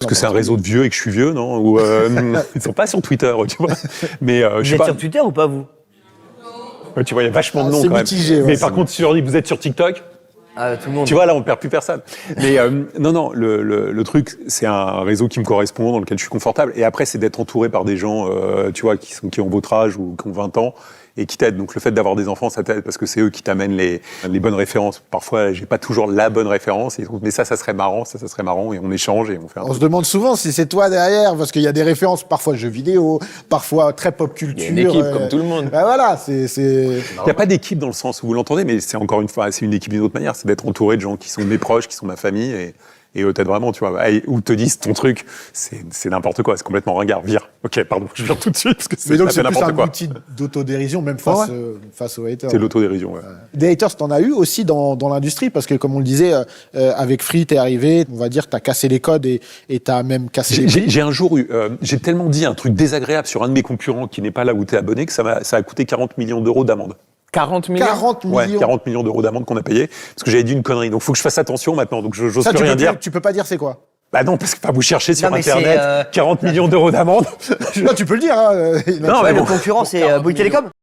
Parce que c'est un réseau de vieux et que je suis vieux, non? Ou ils sont pas sur Twitter, tu vois. Mais Vous êtes sur Twitter ou pas, vous? Ouais, tu vois, il y a vachement de noms c'est quand même. mitigé, ouais, mais c'est par contre, vous êtes sur TikTok? Ah, tout le monde. Tu vois, là, on perd plus personne. Mais non, le truc, c'est un réseau qui me correspond, dans lequel je suis confortable. Et après, c'est d'être entouré par des gens, tu vois, qui ont votre âge ou qui ont 20 ans et qui t'aident. Donc le fait d'avoir des enfants, ça t'aide parce que c'est eux qui t'amènent les bonnes références. Parfois, j'ai pas toujours la bonne référence. Et ils trouvent, mais ça serait marrant, ça serait marrant. Et on échange et on fait un On truc. se demande souvent si c'est toi derrière, parce qu'il y a des références, parfois jeux vidéo, parfois très pop culture. Il y a une équipe, comme tout le monde. Ben voilà, c'est... Il n'y a pas d'équipe dans le sens où vous l'entendez, mais c'est encore une fois, c'est une équipe d'une autre manière. C'est d'être entouré de gens qui sont mes proches, qui sont ma famille et eux t'aident vraiment, tu vois. Ou te disent ton truc, c'est n'importe quoi, c'est complètement ringard, vire. Ok, pardon, je vire tout de suite parce que Mais donc c'est c'est plus n'importe un quoi. outil d'autodérision, même face, face aux haters. C'est l'autodérision, ouais. Des haters, t'en as eu aussi dans l'industrie, parce que comme on le disait, avec Free, t'es arrivé, on va dire, t'as cassé les codes et t'as même cassé les prix. J'ai un jour eu, j'ai tellement dit un truc désagréable sur un de mes concurrents qui n'est pas là où t'es abonné que ça a coûté 40 millions d'euros d'amende. 40 millions 40 millions. Ouais, 40 millions d'euros d'amende qu'on a payé parce que j'avais dit une connerie. Donc faut que je fasse attention maintenant. Donc j'ose Ça, plus rien dire. Tu peux pas dire c'est quoi. Bah non, parce que vous cherchez sur Non, mais internet c'est, 40 millions d'euros d'amende. Non, tu peux le dire. Hein. Non, mais Le bon. concurrent, c'est Bouygues Télécom.